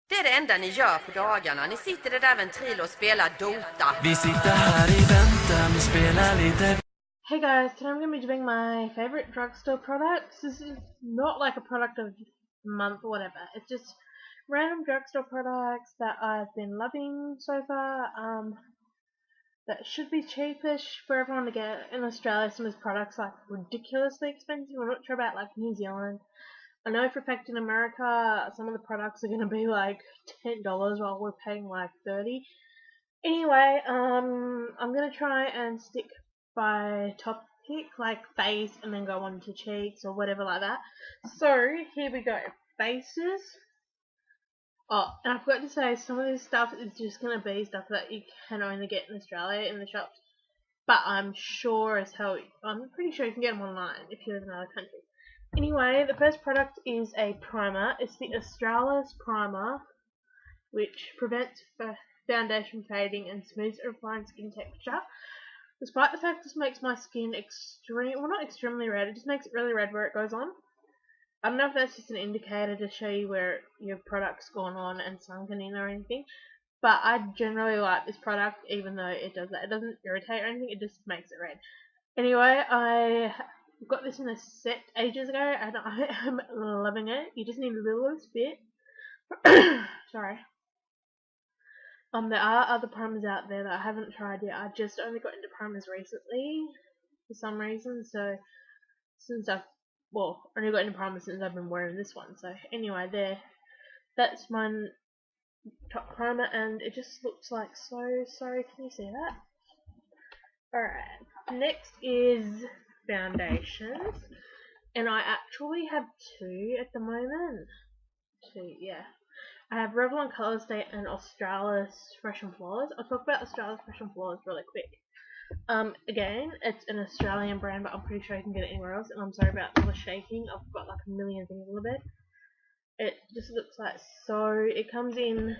Det är det enda ni gör på dagarna. Ni sitter i det där ventrilo och spelar Dota. Vi sitter här i väntan och spelar lite. Hey guys, today I'm going to be doing my favorite drugstore products. This is not like a product of the month or whatever. It's just random drugstore products that I've been loving so far. That should be cheapish for everyone to get. In Australia, some of these products are like ridiculously expensive. I'm not sure about like New Zealand. I know for a fact in America, some of the products are going to be like $10 while we're paying like $30. Anyway, I'm going to try and stick by top pick, like face, and then go on to cheeks or whatever like that. So, here we go. Faces. Oh, and I forgot to say, some of this stuff is just going to be stuff that you can only get in Australia in the shops. But I'm sure as hell, I'm pretty sure you can get them online if you live in another country. Anyway, the first product is a primer. It's the Australis Primer, which prevents foundation fading and smooths and refines skin texture. Despite the fact this makes my skin not extremely red, it just makes it really red where it goes on. I don't know if that's just an indicator to show you where your product's gone on and sunken in or anything, but I generally like this product even though it does that. It doesn't irritate or anything, it just makes it red. Anyway, I got this in a set ages ago and I am loving it. You just need a little bit. Sorry. There are other primers out there that I haven't tried yet. I just only got into primers recently for some reason, so only got into primers since I've been wearing this one. So anyway, that's my top primer, and it just looks like so. Sorry, can you see that? Alright, next is foundations, and I actually have two at the moment. Yeah. I have Revlon Colour State and Australis Fresh and Flawless. I'll talk about Australis Fresh and Flawless really quick. Again, it's an Australian brand, but I'm pretty sure you can get it anywhere else. And I'm sorry about all the shaking. I've got like a million things on the bed. It just looks like so. It comes in.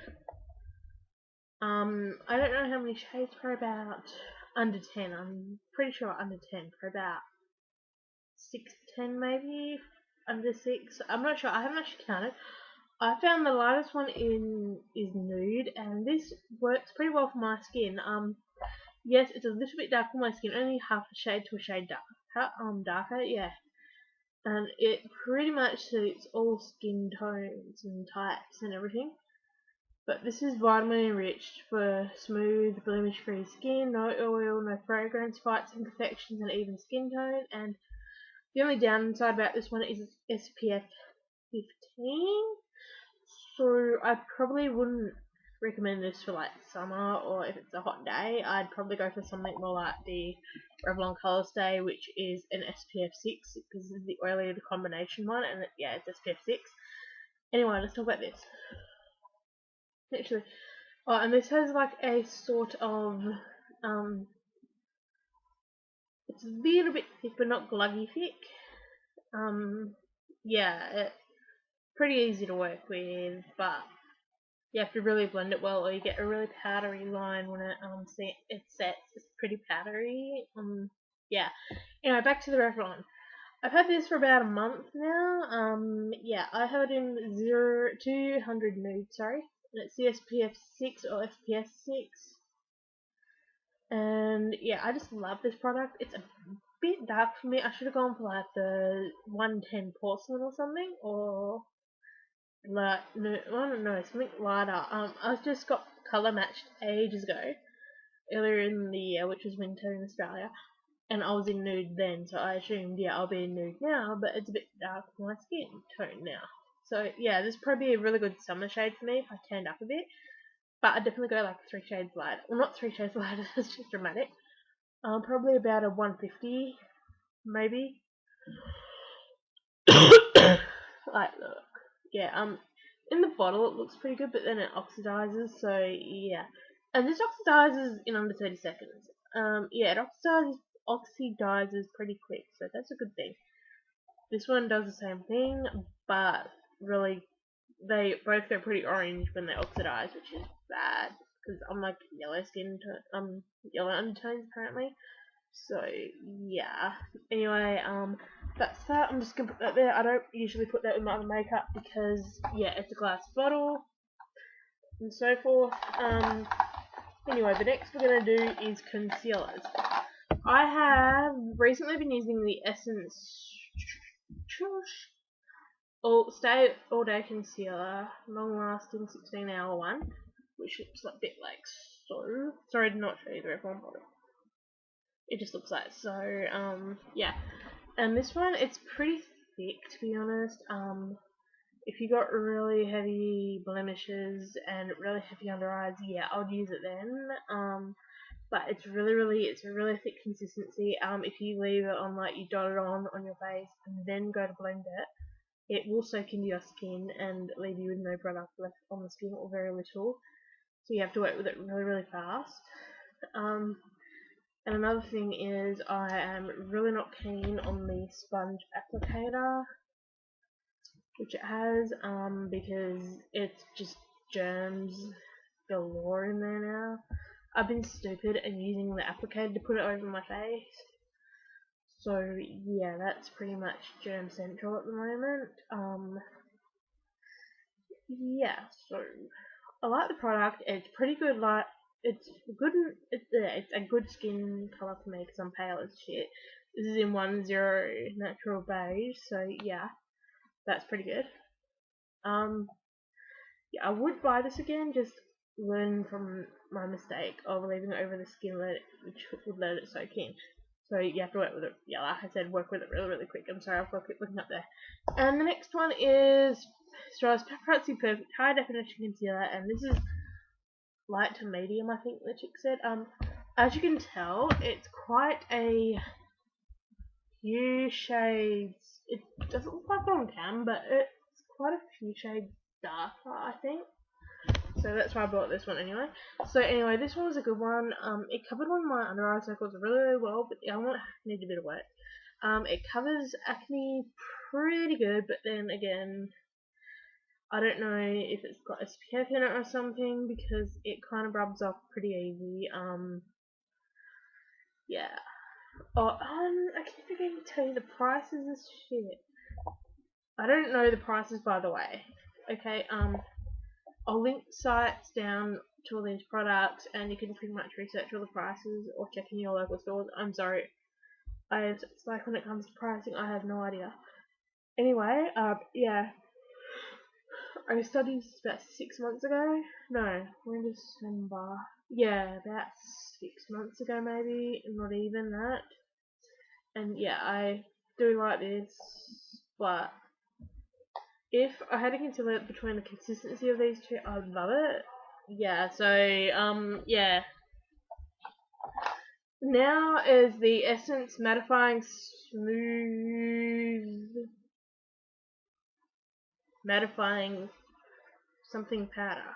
I don't know how many shades, for about under 10. I'm pretty sure under 10, for about 6 to 10 maybe. Under 6. I'm not sure. I haven't actually counted. I found the lightest one is nude, and this works pretty well for my skin. Yes, it's a little bit dark for my skin, only half a shade to a shade darker, yeah. And it pretty much suits all skin tones and types and everything. But this is vitamin enriched for smooth, blemish-free skin, no oil, no fragrance, fights imperfections, and even skin tone. And the only downside about this one is its SPF 15. So I probably wouldn't recommend this for like summer, or if it's a hot day. I'd probably go for something more like the Revlon Colour Stay, which is an SPF 6, because this is the oilier combination one, and it's SPF 6. Anyway, let's talk about this. Actually, and this has like a sort of it's a little bit thick, but not gluggy thick. It's pretty easy to work with, but you have to really blend it well, or you get a really powdery line when it sets. It's pretty powdery. Anyway, back to the Revlon. I've had this for about a month now. I have it in 200 nude, sorry, and it's the SPF 6 or FPS 6. And yeah, I just love this product. It's a bit dark for me. I should have gone for like the 110 porcelain or something, or I don't know, something lighter. I just got colour matched ages ago, earlier in the year, which was winter in Australia, and I was in nude then, so I assumed, I'll be in nude now, but it's a bit dark for my skin tone now. So yeah, this would probably be a really good summer shade for me if I turned up a bit, but I'd definitely go like 3 shades lighter. Well, not 3 shades lighter, that's just dramatic. Probably about a 150, maybe. Like, look. Yeah, in the bottle it looks pretty good, but then it oxidizes, so yeah. And this oxidizes in under 30 seconds. It oxidizes pretty quick, so that's a good thing. This one does the same thing, but really, they both go pretty orange when they oxidize, which is bad, because I'm like yellow yellow undertones apparently. So yeah. Anyway, that's that. I'm just gonna put that there. I don't usually put that in my other makeup because it's a glass bottle. and so forth. Anyway, the next we're going to do is concealers. I have recently been using the Essence Stay All Day Concealer, long lasting 16-hour one, which looks a bit like so. Sorry to not show you the red one, but it just looks like so. Yeah. And this one, it's pretty thick, to be honest. If you got really heavy blemishes and really heavy under eyes, yeah, I'd use it then. But it's a really thick consistency. If you leave it on, like, you dot it on your face and then go to blend it will soak into your skin and leave you with no product left on the skin or very little. So you have to work with it really, really fast. And another thing is I am really not keen on the sponge applicator, which it has, because it's just germs galore in there now. I've been stupid and using the applicator to put it over my face. So yeah, that's pretty much germ central at the moment. Yeah, so I like the product. It's pretty good. Like, it's good. It's a good skin color for me because I'm pale as shit. This is in 10 natural beige, so yeah, that's pretty good. Yeah, I would buy this again. Just learn from my mistake of leaving it over the skin, which would let it soak in. So you have to work with it. Yeah, like I said, work with it really, really quick. I'm sorry, I've got to keep looking up there. And the next one is Straws Paparazzi Perfect High Definition Concealer, and this is light to medium, I think the chick said. As you can tell, it's quite a few shades. It doesn't look like it on cam, but it's quite a few shades darker, I think. So that's why I bought this one anyway. So anyway, this one was a good one. It covered one of my under eye circles really, really well, but the other one needed a bit of work. It covers acne pretty good, but then again, I don't know if it's got SPF in it or something because it kind of rubs off pretty easy. Yeah. Oh, I keep forgetting to tell you the prices of shit. I don't know the prices, by the way. Okay. I'll link sites down to all these products, and you can pretty much research all the prices or check in your local stores. I'm sorry, it's like when it comes to pricing, I have no idea. Anyway, yeah, I studied about 6 months ago. No, we're in December. Yeah, about 6 months ago, maybe, not even that. And yeah, I do like this, but if I had to consider between the consistency of these two, I would love it. Yeah, so, yeah. Now is the Essence Mattifying Mattifying something powder.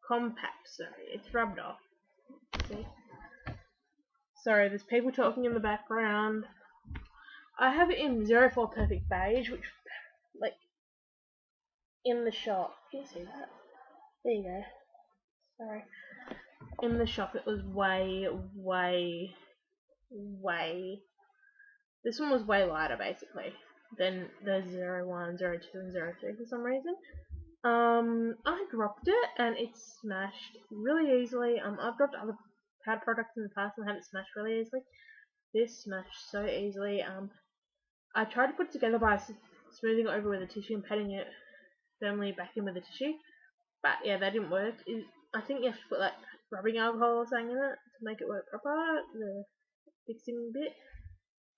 Compact, sorry, it's rubbed off. See? Sorry, there's people talking in the background. I have it in 04 Perfect Beige, which, like, in the shop. Can you see that? There you go. Sorry. In the shop it was way. This one was way lighter basically than the 01, 02, and 03 for some reason. I dropped it and it smashed really easily. I've dropped other powder products in the past and had it smashed really easily. This smashed so easily. I tried to put it together by smoothing it over with a tissue and patting it firmly back in with a tissue, but yeah, that didn't work. I think you have to put like rubbing alcohol or something in it to make it work proper, the fixing bit.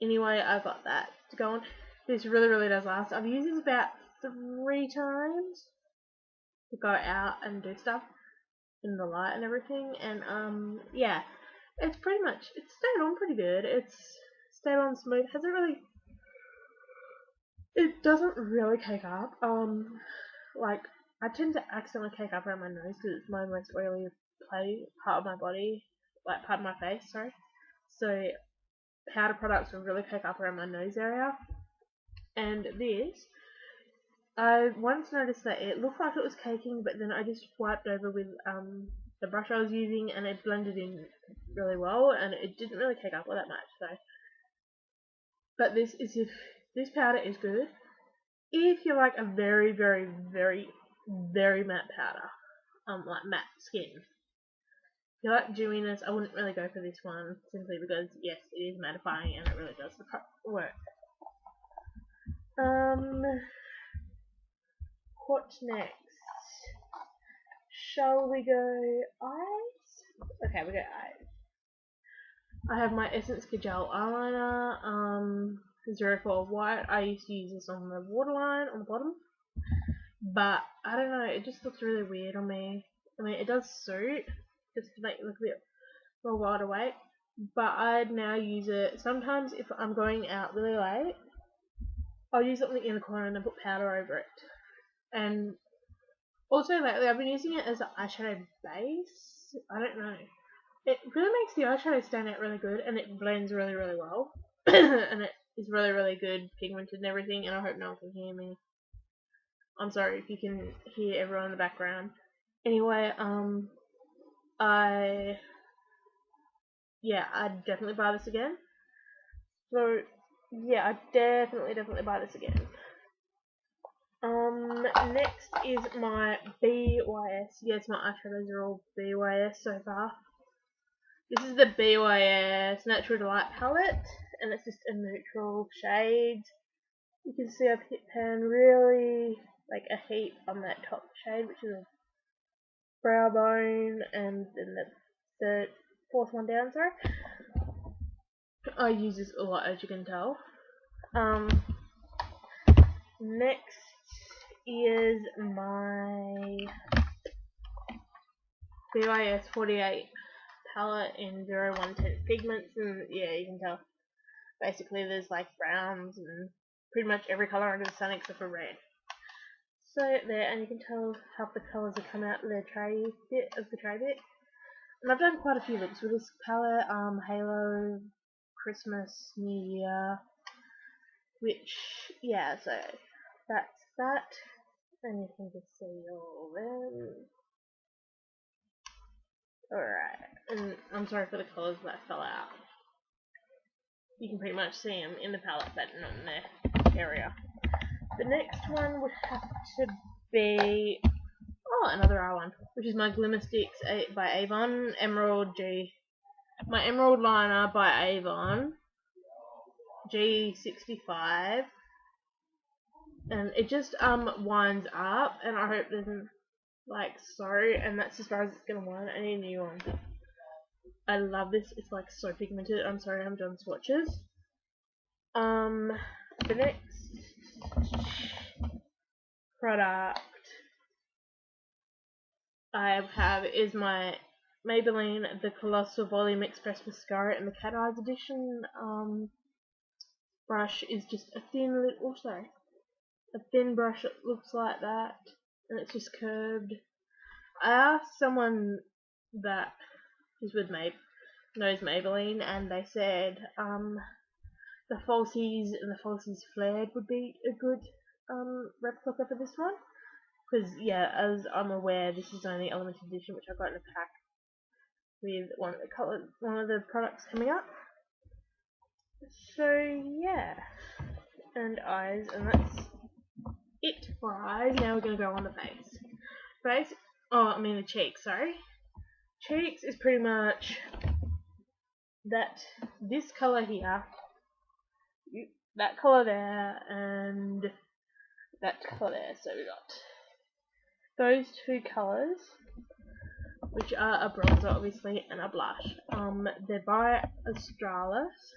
Anyway, I got that to go on. This really, really does last. I've used this about 3 times to go out and do stuff in the light and everything, and yeah, it's pretty much, it's stayed on pretty good. It's stayed on smooth. It doesn't really cake up. Like, I tend to accidentally cake up around my nose because it's my most oily part of my body, like part of my face, sorry. So powder products will really cake up around my nose area. And this, I once noticed that it looked like it was caking, but then I just wiped over with the brush I was using, and it blended in really well, and it didn't really cake up all that much. So, but this powder is good if you like a very, very, very, very matte powder. like matte skin. If you like dewiness, I wouldn't really go for this one simply because yes, it is mattifying and it really does the work. What next? Shall we go eyes? Okay, we go eyes. I have my Essence Kajal eyeliner, 04 white. I used to use this on the waterline on the bottom, but I don't know, it just looks really weird on me. I mean, it does suit, just to make it look a bit more wide awake, but I now use it sometimes if I'm going out really late. I'll use it on the inner corner and then put powder over it. And also lately I've been using it as an eyeshadow base. I don't know. It really makes the eyeshadow stand out really good, and it blends really, really well. And it is really, really good pigmented and everything, and I hope no one can hear me. I'm sorry if you can hear everyone in the background. Anyway, I'd definitely buy this again. So, yeah, I'd definitely buy this again. Next is my BYS. Yes, my eyeshadows are all BYS so far. This is the BYS Natural Delight palette, and it's just a neutral shade. You can see I've hit pan really like a heat on that top shade, which is a brow bone, and then the fourth one down, sorry. I use this a lot, as you can tell. Next is my BYS 48 palette in 0110 pigments, and yeah, you can tell basically there's like browns and pretty much every colour under the sun except for red. So there, and you can tell how the colours have come out of the tray bit. And I've done quite a few looks with this palette, Halo, Christmas, New Year, which, yeah, so that's that. And you can just see all them. Alright, and I'm sorry for the colours that fell out. You can pretty much see them in the palette, but not in the area. The next one would have to be another R1, which is my Glimmer Sticks by Avon Emerald G. My Emerald Liner by Avon G65, and it just winds up, and I hope doesn't like so. And that's as far as it's gonna wind. I need a new one. I love this. It's like so pigmented. I'm sorry, I'm done swatches. The next product I have is my Maybelline The Colossal Volume Express Mascara in the Cat Eyes edition. Brush is just a thin brush that looks like that, and it's just curved. I asked someone that is with knows Maybelline, and they said the falsies and the falsies flared would be a good replica for this one, because yeah, as I'm aware, this is only a limited edition, which I got in a pack with one of the products coming up. So yeah, and eyes, and that's it for eyes. Now we're gonna go on the face. The cheeks. Sorry, cheeks is pretty much this color here, that color there, and that color there. So we got those two colors, which are a bronzer obviously and a blush. They're by Australis.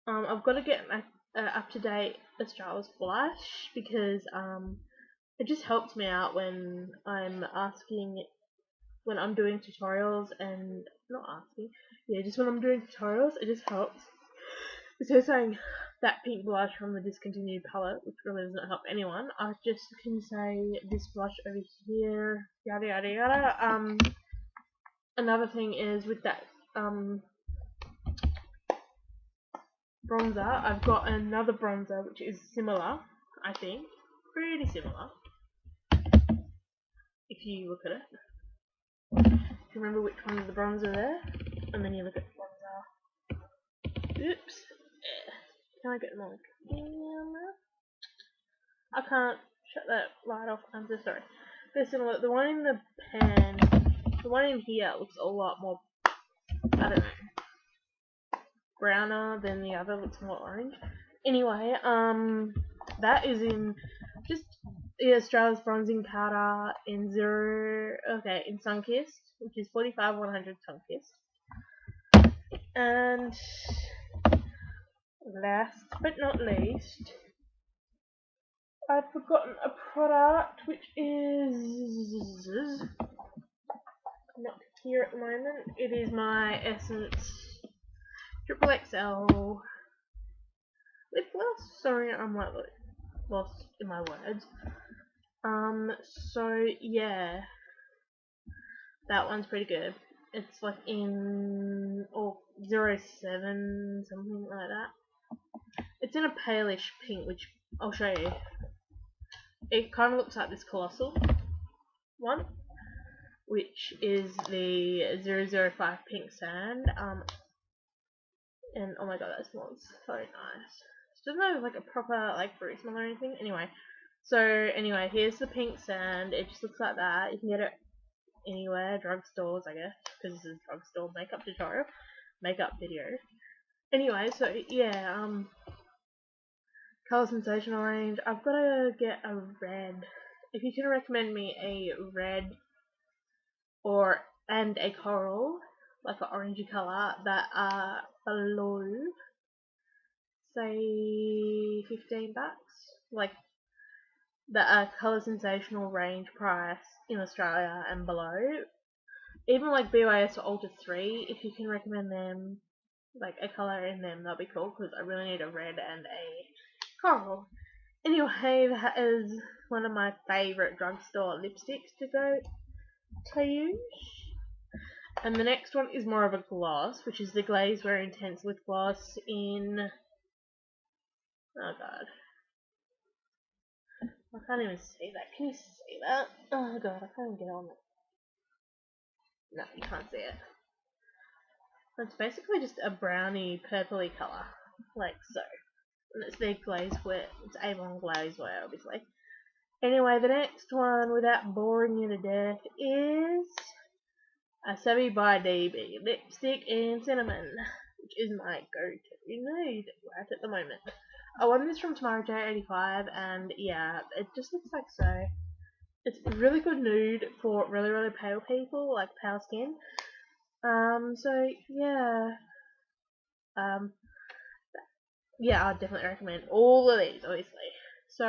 I've got to get my up-to-date Australis blush because it just helps me out when I'm doing tutorials, and just when I'm doing tutorials, it just helps. Instead of saying that pink blush from the discontinued palette, which really doesn't help anyone, I just can say this blush over here, yada yada yada. Another thing is with that bronzer, I've got another bronzer which is similar, I think, pretty similar. If you look at it, if you remember which one is the bronzer there, and then you look at the bronzer. Oops. Can I get them on camera? I can't shut that light off. I'm so sorry. they're similar. The one in the pan, the one in here looks a lot more, I don't know, browner than the other, looks more orange. Anyway, that is in just Australia's bronzing powder in in Sunkissed, which is 45-100 Sunkissed. And last but not least, I've forgotten a product which is not here at the moment. It is my Essence Triple XL lip gloss. Sorry, I'm like lost in my words. So yeah, that one's pretty good. It's like in 07, something like that. It's in a palish pink, which I'll show you. It kind of looks like this Colossal one, which is the 005 Pink Sand. And oh my god, that smells so nice. It doesn't have like a proper like fruit smell or anything. Anyway, here's the Pink Sand. It just looks like that. You can get it anywhere, drugstores, I guess, because this is a drugstore makeup video. Anyway, so yeah, Colour Sensational range. I've got to get a red. If you can recommend me a red and a coral, like an orangey colour, that are below, say, $15, like that are Colour Sensational range price in Australia and below. Even like BYS or Ultra 3, if you can recommend them, like a colour in them, that'd be cool, because I really need a red and a coral. Anyway, that is one of my favourite drugstore lipsticks to use. And the next one is more of a gloss, which is the Glazewear Intense Lip Gloss in, oh god, I can't even see that. Can you see that? Oh god, I can't even get on it. No, you can't see it. It's basically just a browny, purpley colour, like so. And it's their Glazewear. It's Avon Glazewear, obviously. Anyway, the next one, without boring you to death, is a Sabi by DB lipstick in cinnamon, which is my go-to nude right at the moment. I wanted this from Tomorrow J85, and yeah, it just looks like so. It's a really good nude for really, really pale people, like pale skin. So yeah, yeah, I'd definitely recommend all of these, obviously. So,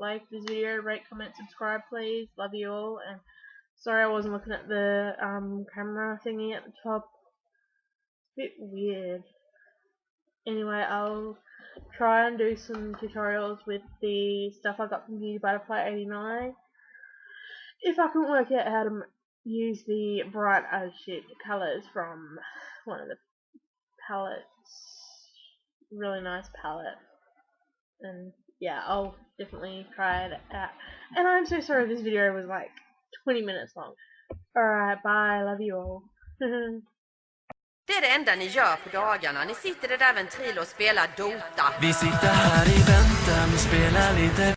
like this video, rate, comment, subscribe, please. Love you all, and sorry I wasn't looking at the camera thingy at the top. It's a bit weird. Anyway, I'll try and do some tutorials with the stuff I got from Beauty Butterfly 89. If I can work out how to use the bright as shit colours from one of the palettes. Really nice palette. And yeah, I'll definitely try it out. And I'm so sorry this video was like 20 minutes long. Alright, bye. Love you all. Det är det enda ni gör på dagarna. Ni sitter i det där ventilen och spelar Dota. Vi sitter här i väntan och spelar lite